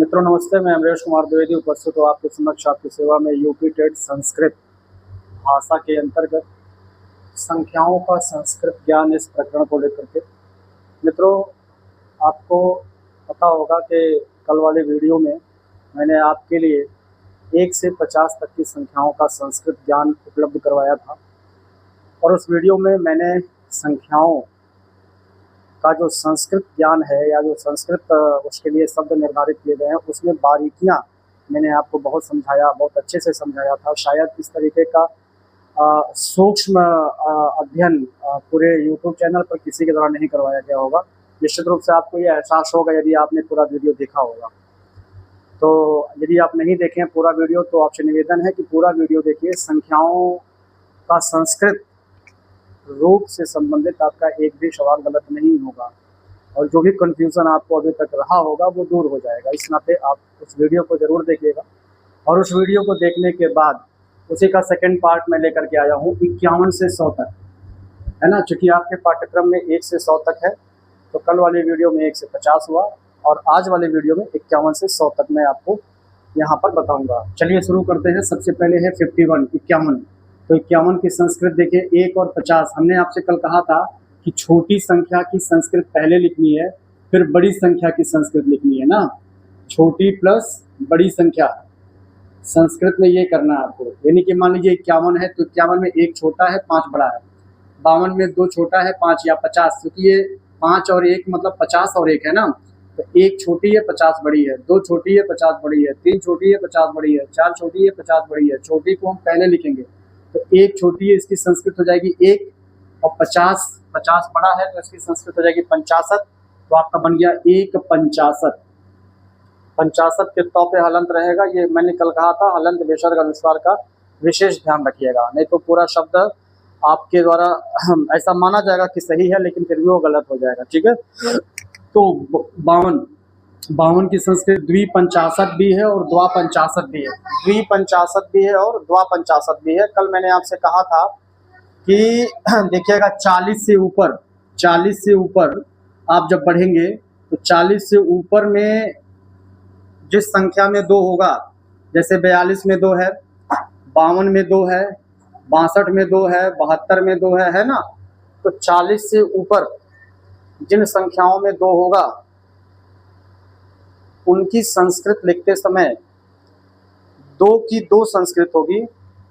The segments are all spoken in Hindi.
मित्रों नमस्ते, मैं अमरेश कुमार द्विवेदी उपस्थित हूँ आपके समक्ष आपकी सेवा में यूपी टेट संस्कृत भाषा के अंतर्गत संख्याओं का संस्कृत ज्ञान इस प्रकरण को लेकर के। मित्रों, आपको पता होगा कि कल वाले वीडियो में मैंने आपके लिए 1 से 50 तक की संख्याओं का संस्कृत ज्ञान उपलब्ध करवाया था और उस वीडियो में मैंने संख्याओं का जो संस्कृत ज्ञान है या जो संस्कृत उसके लिए शब्द निर्धारित किए गए हैं उसमें बारीकियां मैंने आपको बहुत समझाया, बहुत अच्छे से समझाया था। शायद इस तरीके का सूक्ष्म अध्ययन पूरे यूट्यूब चैनल पर किसी के द्वारा नहीं करवाया गया होगा। निश्चित रूप से आपको ये एहसास होगा यदि आपने पूरा वीडियो देखा होगा। तो यदि आप नहीं देखें पूरा वीडियो तो आपसे निवेदन है कि पूरा वीडियो देखिए। संख्याओं का संस्कृत रूप से संबंधित आपका एक भी सवाल गलत नहीं होगा और जो भी कंफ्यूजन आपको अभी तक रहा होगा वो दूर हो जाएगा। इस नाते आप उस वीडियो को ज़रूर देखिएगा और उस वीडियो को देखने के बाद उसी का सेकंड पार्ट मैं लेकर के आया हूँ 51 से 100 तक, है ना। चूँकि आपके पाठ्यक्रम में 1 से 100 तक है तो कल वाले वीडियो में 1 से 50 हुआ और आज वाले वीडियो में 51 से 100 तक मैं आपको यहाँ पर बताऊँगा। चलिए शुरू करते हैं। सबसे पहले है 51 51। तो 51 की संस्कृत देखिए 1 और 50। हमने आपसे कल कहा था कि छोटी संख्या की संस्कृत पहले लिखनी है, फिर बड़ी संख्या की संस्कृत लिखनी है ना। छोटी प्लस बड़ी संख्या संस्कृत में ये करना है आपको। यानी कि मान लीजिए 51 है तो 51 में 1 छोटा है 5 बड़ा है, 52 में 2 छोटा है 5 या 50, क्योंकि ये 5 और 1 मतलब 50 और 1 है ना। तो 1 छोटी है 50 बड़ी है, 2 छोटी है 50 बड़ी है, 3 छोटी है 50 बड़ी है, 4 छोटी है 50 बड़ी है। छोटी को हम पहले लिखेंगे तो 1 छोटी है, इसकी संस्कृत हो जाएगी 1 और 50 बड़ा है तो इसकी संस्कृत हो जाएगी 65। तो आपका बन गया 1 50 के तौ पे हलंत रहेगा। ये मैंने कल कहा था, हलंत विसर्ग अनुस्वार का विशेष ध्यान रखिएगा, नहीं तो पूरा शब्द आपके द्वारा ऐसा माना जाएगा कि सही है लेकिन फिर भी वो गलत हो जाएगा। ठीक है। तो 52 की संस्कृत द्विपंचाशत भी है और द्वापंचाशत भी है। द्विपंचाशत भी है और द्वापंचाशत भी है। कल मैंने आपसे कहा था कि देखिएगा 40 से ऊपर आप जब बढ़ेंगे तो 40 से ऊपर में जिस संख्या में 2 होगा, जैसे 42 में 2 है, 52 में 2 है, 62 में 2 है, 72 में 2 है ना। तो 40 से ऊपर जिन संख्याओं में 2 होगा उनकी संस्कृत लिखते समय 2 की 2 संस्कृत होगी,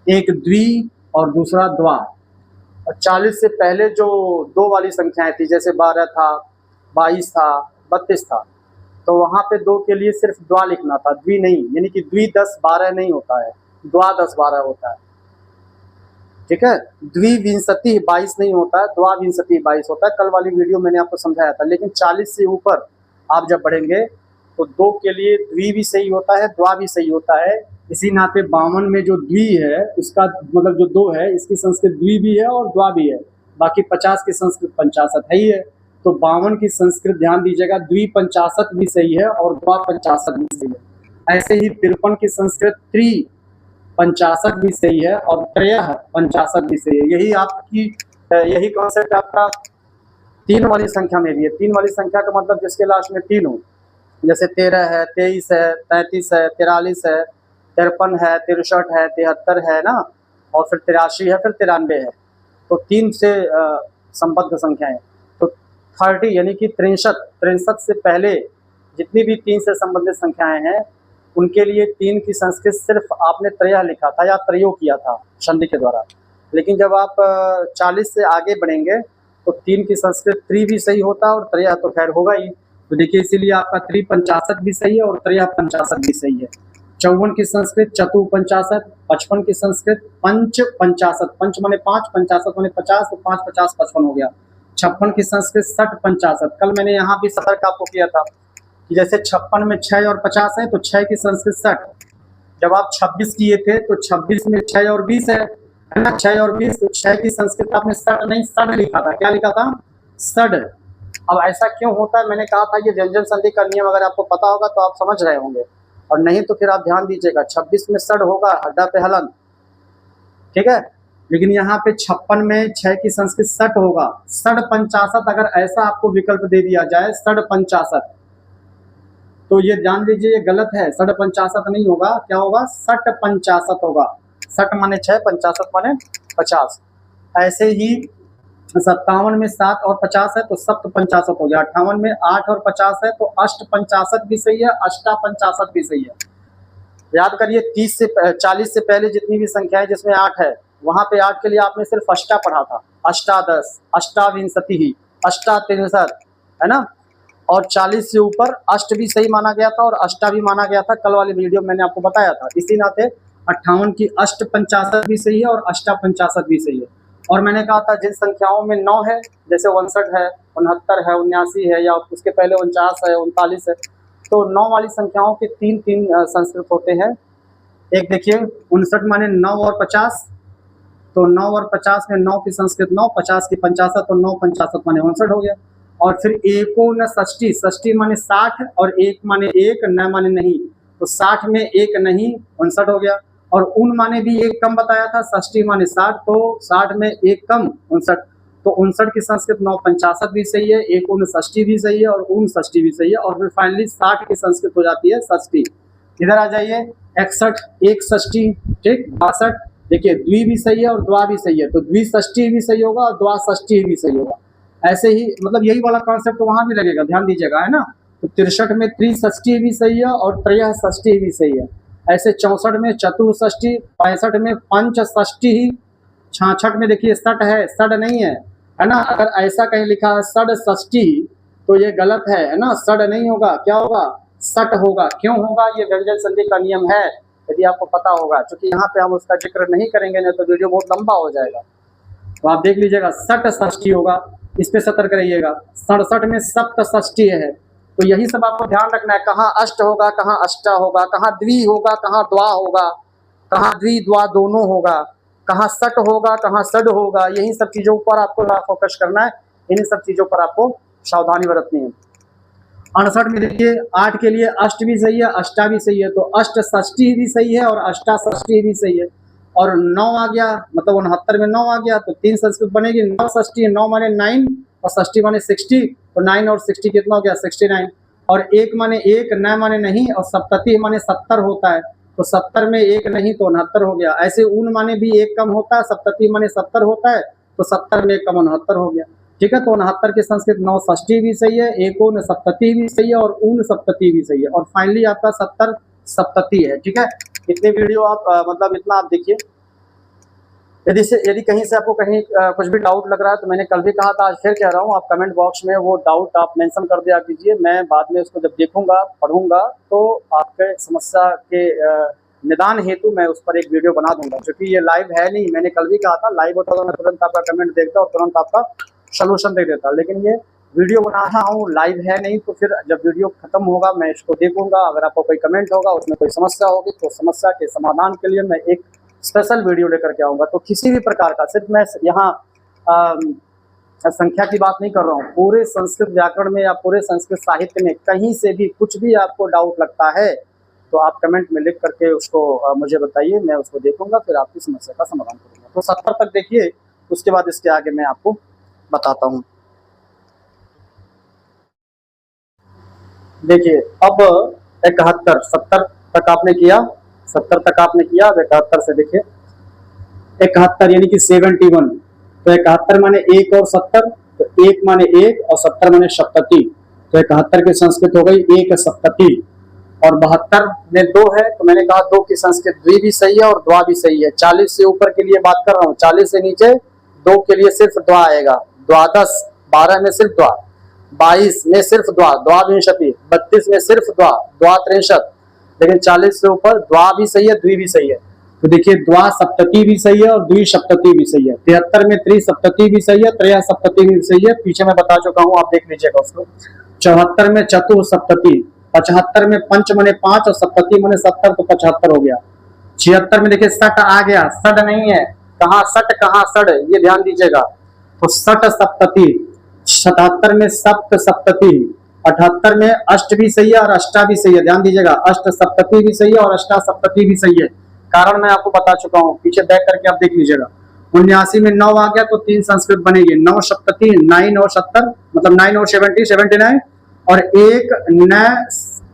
एक द्वि और दूसरा द्वा। और 40 से पहले जो 2 वाली संख्याएं थी, जैसे 12 था, 22 था, 32 था, तो वहां पे 2 के लिए सिर्फ द्वा लिखना था, द्वि नहीं। यानी कि द्वि 10 12 नहीं होता है, द्वा 10 12 होता है। ठीक है। द्विविंशति 22 नहीं होता है, द्वाविंशति 22 होता है। कल वाली वीडियो मैंने आपको समझाया था। लेकिन 40 से ऊपर आप जब बढ़ेंगे तो 2 के लिए द्वि भी सही होता है, द्वा भी सही होता है। इसी नाते 52 में जो द्वि है उसका मतलब जो 2 है इसकी संस्कृत द्वि भी है और द्वा भी है। बाकी 50 की संस्कृत पंचाशत है ही है। तो 52 की संस्कृत ध्यान दीजिएगा, द्विपंचाशत भी सही है और द्वापंचाशत भी सही है। ऐसे ही 53 की संस्कृत त्रिपंचाशत भी सही है और त्रयः पंचाशत भी सही है। यही कॉन्सेप्ट आपका 3 वाली संख्या में भी है। 3 वाली संख्या का मतलब जिसके लास्ट में 3 हो, जैसे 13 है, 23 है, 33 है, 43 है, 53 है, 63 है, 73 है ना, और फिर 83 है, फिर 93 है। तो 3 से संबद्ध संख्याएं। तो 30 यानी कि 63 से पहले जितनी भी 3 से संबंधित संख्याएं हैं उनके लिए 3 की संस्कृत सिर्फ आपने त्रयः लिखा था या त्रयो किया था संधि के द्वारा। लेकिन जब आप 40 से आगे बढ़ेंगे तो 3 की संस्कृत त्रि भी सही होता है और त्रयः तो खैर होगा ही। तो देखिए इसीलिए आपका त्रिपंचाशत भी सही है और त्रयः पंचाशत भी सही है। 54 की संस्कृत चतुपंचाशत, 55 की संस्कृत पंचपंचाशत, पंच माने 5, पंचाशत माने 50, तो 5 50 55 हो गया। 56 की संस्कृत 60 पंचाशत। कल मैंने यहाँ भी सतर्क आपको किया था कि जैसे 56 में 6 और 50 है तो 6 की संस्कृत 60। जब आप 26 किए थे तो 26 में 6 और 20 है ना, 6 और 20, तो 6 की संस्कृत आपने 60 नहीं 60 लिखा था। क्या लिखा था? 60। अब ऐसा क्यों होता है? मैंने कहा था ये व्यंजन संधि का नियम अगर आपको पता होगा तो आप समझ रहे होंगे, और नहीं तो फिर आप ध्यान दीजिएगा 26 में 60 होगा, हड्डा पे हलन। ठीक है। लेकिन यहाँ पे 56 में 6 की संस्कृत 60 होगा। 60 पंचाशत अगर ऐसा आपको विकल्प दे दिया जाए, 60 पंचाशत, तो ये ध्यान दीजिए, ये गलत है, 6.50 नहीं होगा, क्या होगा, 6.50 होगा। 6 माने 6, 50 माने 50। ऐसे ही 57 में 7 और 50 है तो 7.50 हो गया। 58 में 8 और 50 है तो 8.50 भी सही है, 8.50 भी सही है। याद करिए 30 से 40 से पहले जितनी भी संख्याएं जिसमें 8 है, वहां पे 8 के लिए आपने सिर्फ अष्टा पढ़ा था, अष्टादश, अष्टाविंशति, अष्टात्रिंशत्, है ना। और 40 से ऊपर अष्ट भी सही माना गया था और अष्टा भी माना गया था, कल वाली वीडियो मैंने आपको बताया था। इसी नाते 58 की 8.50 भी सही है और 8.50 भी सही है। और मैंने कहा था जिन संख्याओं में 9 है, जैसे 59 है, 69 है, 79 है, या उसके पहले 49 है, 39 है, तो 9 वाली संख्याओं के 3 संस्कृत होते हैं। एक देखिए 59 माने 9 और 50, तो 9 और 50 में 9 की संस्कृत 9, 50 की 50, तो 9 50 माने 59 हो गया। और फिर एकोन षष्ठी, षष्ठी माने 60 और एक माने एक, न माने नहीं, तो 60 में एक नहीं, 59 हो गया। और उन माने भी एक कम बताया था, षष्ठी माने 60, तो 60 में एक कम 59, तो 59 की संस्कृत 9.50 भी सही है, एक उन षष्ठी भी सही है और उन षष्ठी भी सही है। और फिर फाइनली 60 की संस्कृत हो जाती है षष्ठी। इधर आ जाइए 61, एक षष्ठी, ठीक, 62, देखिए द्वि भी सही है और द्वा भी सही है, तो द्विषष्ठी भी सही होगा और द्वा षष्ठी भी सही होगा। ऐसे ही मतलब यही वाला कॉन्सेप्ट वहां भी लगेगा, ध्यान दीजिएगा, है ना। तो 63 में त्रिषष्ठी भी सही है और त्रयषष्ठी भी सही है। ऐसे 64 में चतुष्षष्ठी, 65 में पंचषष्ठी, 66 में देखिए सठ है, सड नहीं है ना। अगर ऐसा कहीं लिखा है सड़षष्ठी तो ये गलत है ना, सड नहीं होगा, क्या होगा, सट होगा। क्यों होगा, ये व्यंजन संधि का नियम है, यदि आपको पता होगा, क्योंकि यहाँ पे हम उसका जिक्र नहीं करेंगे, नहीं तो वीडियो बहुत लंबा हो जाएगा। तो आप देख लीजिएगा सटषष्ठी होगा, इस पे सतर्क रहिएगा। 67 में सप्तषष्ठी है, तो यही सब आपको ध्यान रखना है, कहाँ अष्ट होगा, कहाँ अष्टा होगा, कहाँ द्वि होगा, कहाँ द्वा होगा, कहाँ द्वि द्वा दोनों होगा, कहाँ सट होगा, कहाँ सड होगा, यही सब चीजों पर आपको फोकस करना है, इन्हीं सब चीजों पर आपको सावधानी बरतनी है। 68 में देखिए 8 के लिए अष्ट भी सही है, अष्टा भी सही है, तो अष्ट षष्ठी भी सही है और अष्टा षष्ठी भी सही है। और 9 आ गया, मतलब 69 में 9 आ गया, तो 3 संस्कृत बनेगी, 9 षष्ठी, 9 माने 9 और षष्ठी माने 60, तो 9 और 60 कितना हो गया, 69। और एक माने एक, न माने नहीं, और सप्तति माने 70 होता है, तो 70 में एक नहीं तो 69 हो गया। ऐसे ऊन माने भी एक कम होता है, सप्तति माने 70 होता है, तो 70 में एक कम 69 हो गया, ठीक है। तो 69 की संस्कृत 9 षष्ठी भी सही है, एक ऊन सप्तति भी सही है और ऊन सप्तति भी सही है, और फाइनली आपका 70 सप्तति है, ठीक है। इतनी वीडियो आप मतलब इतना आप देखिए। यदि कहीं से आपको कहीं कुछ भी डाउट लग रहा है, तो मैंने कल भी कहा था, आज फिर कह रहा हूँ, आप कमेंट बॉक्स में वो डाउट आप मेंशन कर दिया कीजिए, मैं बाद में उसको जब देखूंगा, पढ़ूंगा, तो आपके समस्या के निदान हेतु मैं उस पर एक वीडियो बना दूंगा। क्योंकि ये लाइव है नहीं, मैंने कल भी कहा था, लाइव होता तो मैं तुरंत आपका कमेंट देखता और तुरंत आपका सोल्यूशन दे देता, लेकिन ये वीडियो बना रहा हूँ, लाइव है नहीं, तो फिर जब वीडियो खत्म होगा मैं इसको देखूंगा, अगर आपको कोई कमेंट होगा, उसमें कोई समस्या होगी, तो समस्या के समाधान के लिए मैं एक स्पेशल वीडियो लेकर के आऊंगा। तो किसी भी प्रकार का, सिर्फ मैं यहाँ संख्या की बात नहीं कर रहा हूँ, पूरे संस्कृत व्याकरण में या पूरे संस्कृत साहित्य में कहीं से भी कुछ भी आपको डाउट लगता है, तो आप कमेंट में लिख करके उसको मुझे बताइए, मैं उसको देखूंगा, फिर आपकी समस्या का समाधान करूंगा। तो 70 तक देखिए, उसके बाद इसके आगे मैं आपको बताता हूँ। देखिए अब 71, 70 तक आपने किया, 70 तक आपने किया, अब 71 से देखिए 71 यानी कि 71, तो 71 माने 1 और 70, तो 1 माने 1 और 70 माने सप्तति, तो 71 की संस्कृत हो गई एक सप्तति। और 72 में 2 है, तो मैंने कहा 2 की संस्कृत द्वि भी सही है और द्वा भी सही है। 40 से ऊपर के लिए बात कर रहा हूँ, 40 से नीचे 2 के लिए सिर्फ द्वा आएगा, द्वादश, 12 में सिर्फ द्वा, 22 में सिर्फ द्वा, द्वाविंशति, 32 में सिर्फ द्वा, द्वात्रिंशत्, लेकिन 40 से ऊपर द्वा भी सही है, द्वि भी सही है। तो देखिए द्वा सप्तति भी सही है और द्वि सप्तति भी सही है। 73 में त्रिसप्तति भी सही है, त्रय सप्तति भी सही है, पीछे मैं बता चुका हूँ, आप देख लीजिएगा उसको। 74 में चतुसप्तति, 75 में पंच मने 5 और सप्तति मने 70, तो 75 हो गया। 76 में देखिए सट आ गया, सड नहीं है, कहाँ सट कहाँ सड, ये ध्यान दीजिएगा, तो सट सप्तति। 77 में सप्त सप्तति, 78 में अष्ट भी सही है और अष्टा भी सही है, ध्यान दीजिएगा, अष्ट सप्तति भी सही है और अष्टा सप्तति भी सही है, कारण मैं आपको बता चुका हूँ, पीछे बैक करके आप देख लीजिएगा। 79 में 9 आ गया, तो 3 संस्कृत बनेगी, 9 सप्तति, 9 और 70, मतलब 9 और 70, 79, और 1 9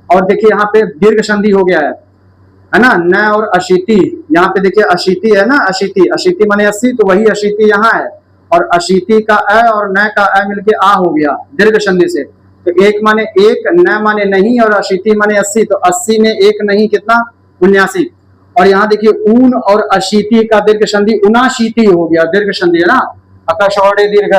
और देखिए यहाँ पे दीर्घ संधि हो गया है ना, न और अशीति। यहाँ पे देखिए अशीति है ना, अशीति, अशीति माने 80, तो वही अशीति यहाँ है। और अशीति का अ और न का अ मिलके आ हो गया दीर्घ संधि से। तो एक माने एक, न माने नहीं, और अशीति माने 80, तो 80 में एक नहीं कितना, 79। और यहाँ देखिए ऊन और अशीति का दीर्घ संधि उनाशीति हो गया, दीर्घ संधि है ना, अकशौड़े दीर्घ।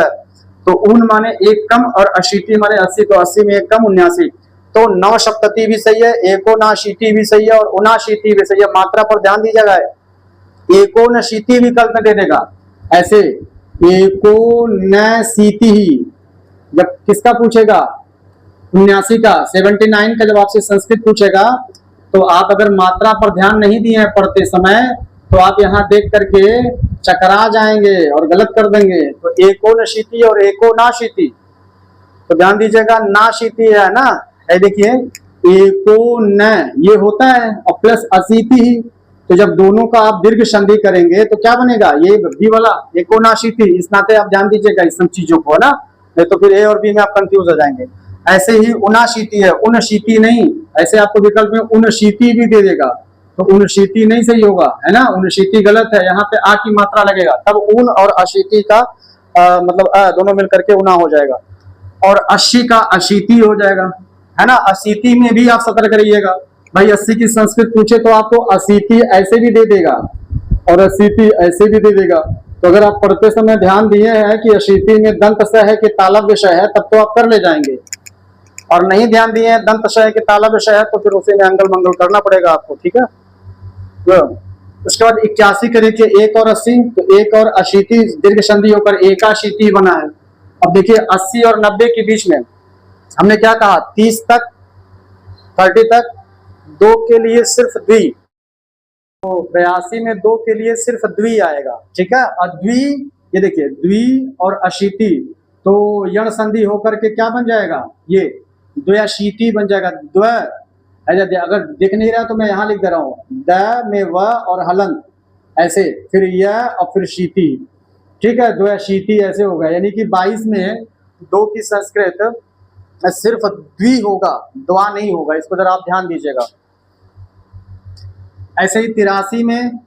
तो ऊन माने एक कम और अशीति माने 80, तो 80 में एक कम 79। तो नौ सप्तति भी सही है, एकोनाशीति भी सही है और उनाशीति भी सही है। मात्रा पर ध्यान दीजिएगा, एकोनशीति विकल्प में दे देगा ऐसे, एकोनशीति ही जब किसका पूछेगा, 79 का, 79 का जब आपसे संस्कृत पूछेगा, तो आप अगर मात्रा पर ध्यान नहीं दिए हैं पढ़ते समय, तो आप यहाँ देख करके चकरा जाएंगे और गलत कर देंगे। तो एकोनशीति और एकोनाशीति, तो ध्यान दीजिएगा, नाशीति है ना, ये देखिए एकोन ये होता है और प्लस अशीति ही। तो जब दोनों का आप दीर्घ संधि करेंगे तो क्या बनेगा, ये बी वाला एकोनाशीति। इस नाते आप ध्यान दीजिएगा इस सब चीजों को, ना, नहीं तो फिर ए और बी में आप कंफ्यूज हो जाएंगे। ऐसे ही उनाशीति है, उनशीति नहीं, ऐसे आपको विकल्प में उनशीति भी दे देगा, तो उनशीति नहीं सही होगा, है ना, उनशीति गलत है, यहाँ पे आ की मात्रा लगेगा, तब उन और अशीति का मतलब दोनों मिलकर के उना हो जाएगा। और 80 का अशीति हो जाएगा, है ना। अशीति में भी आप सतर्क रहिएगा भाई, 80 की संस्कृत पूछे तो आपको अशीति ऐसे भी दे देगा और अशीति ऐसे भी दे देगा। तो अगर आप पढ़ते समय ध्यान दिए हैं कि अशीति में दंत स है कि तालव्य श है, तब तो आप कर ले जाएंगे, और नहीं ध्यान दिए हैं दंत श है कि तालव्य श है, तो फिर उसे में अंगल मंगल करना पड़ेगा आपको, ठीक है। तो उसके बाद 81 के देखिए 1 और 80, तो 1 और अशीति दीर्घ संधि होकर एकाशीति बना है। अब देखिए 80 और 90 के बीच में हमने क्या कहा, 30 तक 30 तक 2 के लिए सिर्फ द्वि, तो 82 में 2 के लिए सिर्फ द्वि आएगा, ठीक है। और द्वि, ये देखिए द्वि और अशीति, तो यण संधि होकर के क्या बन जाएगा, ये द्वयाशीति बन जाएगा। द्व अगर दिख नहीं रहा तो मैं यहाँ लिख दे रहा हूँ, द में व और हलंत ऐसे, फिर य और फिर शीति, ठीक है, द्वयाशीति ऐसे होगा। यानी कि 22 में 2 की संस्कृत सिर्फ द्वि होगा, द्वा नहीं होगा, इसको जरा आप ध्यान दीजिएगा। ऐसे ही 83 में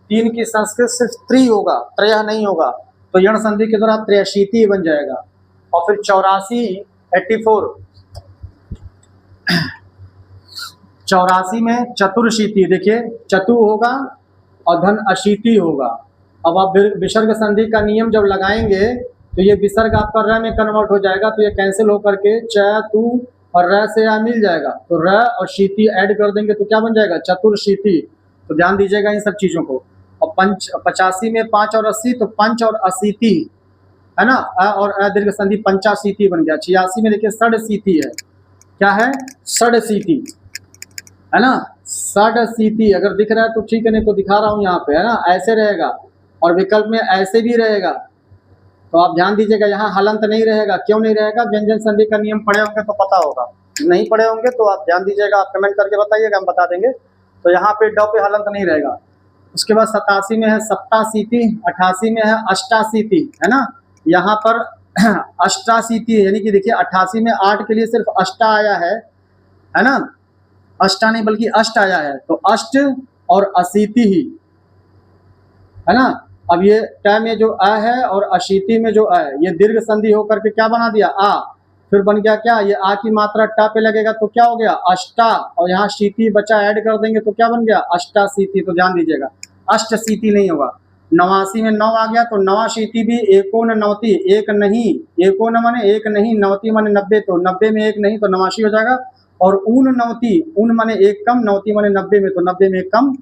3 की संस्कृत सिर्फ त्रि होगा, त्रय नहीं होगा, तो यण संधि के द्वारा त्रयाशीति बन जाएगा। और फिर 84 में चतुर्शीति, देखिए चतु होगा और धन अशीति होगा। अब आप विसर्ग संधि का नियम जब लगाएंगे तो ये विसर्ग आपका र में कन्वर्ट हो जाएगा, तो ये कैंसिल होकर के च तु और र से आ मिल जाएगा, तो र और शीति ऐड कर देंगे तो क्या बन जाएगा, चतुर्शीति। तो ध्यान दीजिएगा इन सब चीजों को। और 85 में 5 और 80, तो पंच और अशीति है ना, अ और अ दीर्घ संधि पंचाशीति बन गया। 86 में देखिए षडशीति है, क्या है, षडशीति है ना, षडशीति अगर दिख रहा है तो ठीक है, नहीं तो दिखा रहा हूँ यहाँ पे, है ना, ऐसे रहेगा। और विकल्प में ऐसे भी रहेगा, तो आप ध्यान दीजिएगा, यहाँ हलंत नहीं रहेगा। क्यों नहीं रहेगा, व्यंजन संधि का नियम पढ़े होंगे तो पता होगा, नहीं पढ़े होंगे तो आप ध्यान दीजिएगा, आप कमेंट करके बताइएगा, हम बता देंगे। तो यहाँ पे ड पे हलंत नहीं रहेगा। उसके बाद 87 में है सप्ताशीति, 88 में है अष्टाशीति, है ना, यहाँ पर अष्टाशीति, यानी कि देखिए 88 में 8 के लिए सिर्फ अष्टा आया है ना, अष्टा नहीं बल्कि अष्ट आया है, तो अष्ट और अशीति ही, है ना। अब ये ट में जो अ है और अशीति में जो अ है, ये दीर्घ संधि होकर के क्या बना दिया, आ, फिर बन गया क्या, ये आ की मात्रा ट पे लगेगा तो क्या हो गया, अष्टा, और यहाँ शीति बचा ऐड कर देंगे तो क्या बन गया, अष्टाशीति। तो ध्यान दीजिएगा, अष्टशीति नहीं होगा। 89 में 9 आ गया, तो नवाशीति भी एकोन नवती, एक नहीं, एकोन माने एक नहीं, नवती माने 90, तो 90 में एक नहीं तो नवाशी हो जाएगा। और ऊन नवती, ऊन माने एक कम, नवती माने 90 में, तो 90 में एक कम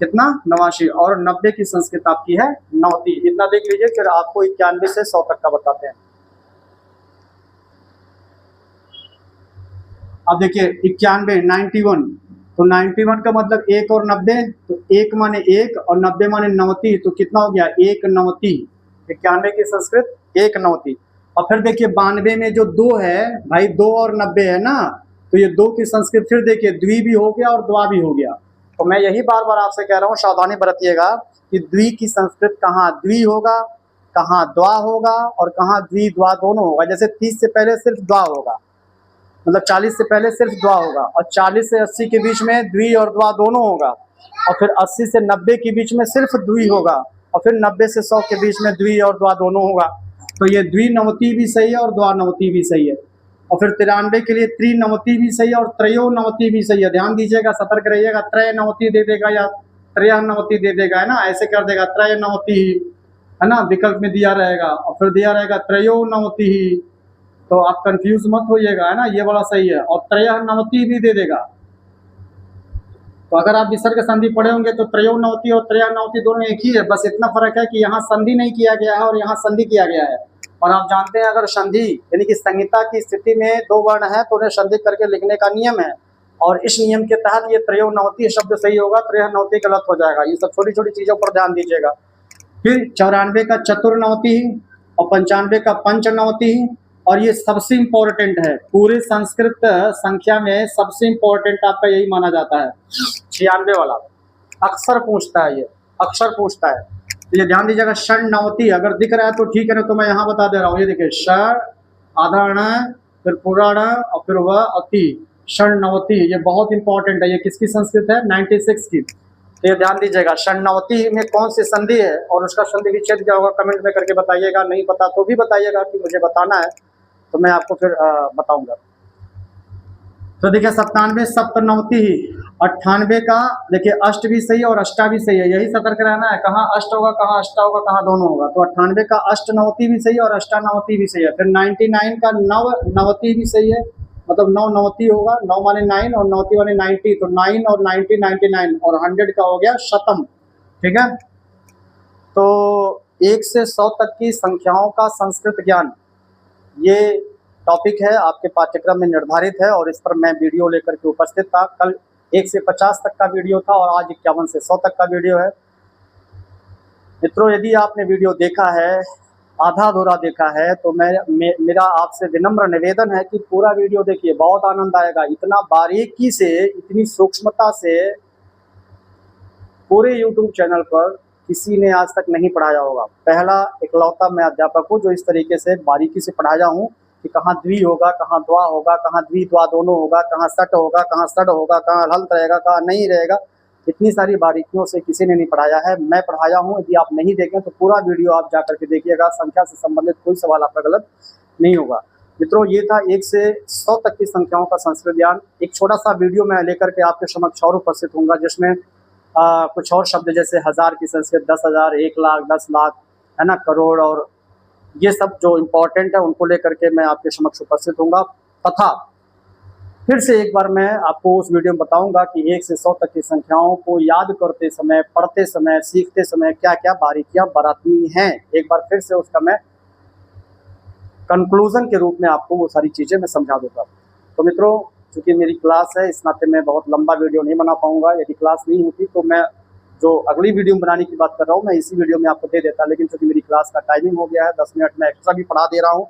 कितना, 89। और 90 की संस्कृत आपकी है नवती। इतना देख लीजिए, फिर आपको 91 से 100 तक का बताते हैं। अब देखिए 91, 91, तो 91 का मतलब 1 और 90, तो 1 माने 1 और 90 माने 90, तो कितना हो गया, 1 नवती। 91 की संस्कृत 1 नवती। और फिर देखिए 92 में जो 2 है भाई, 2 और 90 है ना, तो ये 2 की संस्कृत फिर देखिए द्वि भी हो गया और द्वा भी हो गया। तो मैं यही बार बार आपसे कह रहा हूँ, सावधानी बरतिएगा कि द्वि की संस्कृत कहाँ द्वि होगा, कहाँ द्वा होगा और कहाँ द्वि द्वा दोनों होगा। जैसे 30 से पहले सिर्फ द्वा होगा, मतलब 40 से पहले सिर्फ द्वा होगा, और 40 से 80 के बीच में द्वि और द्वा दोनों होगा, और फिर 80 से 90 के बीच में सिर्फ द्वि होगा, और फिर 90 से 100 के बीच में द्वि और द्वा दोनों होगा। तो ये द्विनवति भी सही है और द्वानवति भी सही है। और फिर 93 के लिए त्रिनवति भी सही है और त्रयोनवति भी सही है। ध्यान दीजिएगा, सतर्क रहिएगा, त्रयनवति दे देगा या त्रयनवति दे देगा, है ना, ऐसे कर देगा त्रयनवति ही, है ना, विकल्प में दिया रहेगा, और फिर दिया रहेगा त्रयोनवति ही। तो आप कंफ्यूज मत होइएगा, है ना, ये वाला सही है। और त्रयनवति भी दे देगा। तो अगर आप विसर्ग संधि पढ़े होंगे तो त्रयोनवति और त्रयनवति दोनों एक ही है, बस इतना फर्क है कि यहाँ संधि नहीं किया गया है और यहाँ संधि किया गया है। और आप जानते हैं अगर संधि यानी कि संहिता की स्थिति में दो वर्ण है तो उन्हें संधि करके लिखने का नियम है, और इस नियम के तहत ये त्रयोनवति शब्द सही होगा, त्रयनवति गलत हो जाएगा। ये सब छोटी छोटी चीजों पर ध्यान दीजिएगा। फिर 94 का चतुर्नवति और 95 का पंचनवति, और ये सबसे इम्पोर्टेंट है पूरे संस्कृत संख्या में, सबसे इम्पोर्टेंट आपका यही माना जाता है 96 वाला। अक्सर पूछता है, ये अक्सर पूछता है, तो ये ध्यान दीजिएगा। षण्णवति अगर दिख रहा है तो ठीक है, ना तो मैं यहाँ बता दे रहा हूँ। ये देखिए, ष आधारण, फिर पुराण और फिर वह अति, षण्णवति, ये बहुत इंपॉर्टेंट है। ये किसकी संस्कृत है? 96 की। तो ये ध्यान दीजिएगा, षण्णवति में कौन सी संधि है और उसका संधि विच्छेद क्या होगा, कमेंट में करके बताइएगा। नहीं पता तो भी बताइएगा कि मुझे बताना है, तो मैं आपको फिर बताऊंगा। तो देखिए 97 सप्तनवति, 98 का देखिए अष्ट भी सही और अष्टा भी सही है, यही सतर्क रहना है, कहाँ अष्ट होगा कहाँ अष्टा होगा कहाँ दोनों होगा। तो 98 का अष्टनवति भी सही और अष्टानवति भी सही है। फिर 99 का नवनवति भी सही है, मतलब 9 नवति होगा, 9 माने 9 और नवति माने 90, तो 9 और 90 99, और 100 का हो गया शतम। ठीक है, तो 1 से 100 तक की संख्याओं का संस्कृत ज्ञान, ये टॉपिक है आपके पाठ्यक्रम में निर्धारित है, और इस पर मैं वीडियो लेकर के उपस्थित था। कल 1 से 50 तक का वीडियो था और आज 51 से 100 तक का वीडियो है। मित्रों, यदि आपने वीडियो देखा है, आधा अधूरा देखा है, तो मेरा आपसे विनम्र निवेदन है कि पूरा वीडियो देखिए, बहुत आनंद आएगा। इतना बारीकी से, इतनी सूक्ष्मता से पूरे YouTube चैनल पर किसी ने आज तक नहीं पढ़ाया होगा। पहला इकलौता मैं अध्यापक हूँ जो इस तरीके से बारीकी से पढ़ाया हूँ कि कहाँ द्वि होगा, कहाँ द्वा होगा, कहाँ द्वि द्वा दोनों होगा, कहाँ सट होगा, कहाँ सड होगा, कहाँ हल्त रहेगा, कहाँ नहीं रहेगा। इतनी सारी बारीकियों से किसी ने नहीं पढ़ाया है, मैं पढ़ाया हूँ। यदि आप नहीं देखें तो पूरा वीडियो आप जा करके देखिएगा, संख्या से संबंधित कोई सवाल आपका गलत नहीं होगा। मित्रों, ये था 1 से 100 तक की संख्याओं का संस्कृत ज्ञान। एक छोटा सा वीडियो मैं लेकर के आपके समक्ष और उपस्थित हूँगा, जिसमें कुछ और शब्द जैसे 1000 की संस्कृत, 10,000, 1 लाख, 10 लाख, है ना, करोड़, और ये सब जो इम्पोर्टेंट है उनको लेकर के मैं आपके समक्ष उपस्थित हूँगा। तथा फिर से एक बार मैं आपको उस वीडियो में बताऊंगा कि 1 से 100 तक की संख्याओं को याद करते समय, पढ़ते समय, सीखते समय क्या क्या बारीकियां बरतनी हैं। एक बार फिर से उसका मैं कंक्लूजन के रूप में आपको वो सारी चीज़ें मैं समझा दूंगा। तो मित्रों, चूँकि मेरी क्लास है, इस नाते मैं बहुत लंबा वीडियो नहीं बना पाऊंगा। यदि क्लास नहीं होती तो मैं जो अगली वीडियो बनाने की बात कर रहा हूँ मैं इसी वीडियो में आपको दे देता, लेकिन चूँकि मेरी क्लास का टाइमिंग हो गया है, 10 मिनट में एक्स्ट्रा भी पढ़ा दे रहा हूँ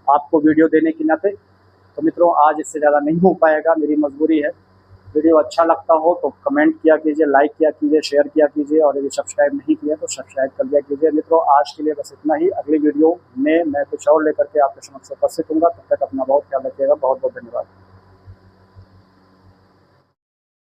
आपको वीडियो देने के नाते। तो मित्रों, आज इससे ज़्यादा नहीं हो पाएगा, मेरी मजबूरी है। वीडियो अच्छा लगता हो तो कमेंट किया कीजिए, लाइक किया कीजिए, शेयर किया कीजिए, और यदि सब्सक्राइब नहीं किया तो सब्सक्राइब कर दिया कीजिए। मित्रों, आज के लिए बस इतना ही। अगली वीडियो में मैं कुछ और लेकर के आपके समक्ष उपस्थित हूँगा। तब तक अपना बहुत ख्याल रखिएगा। बहुत बहुत धन्यवाद।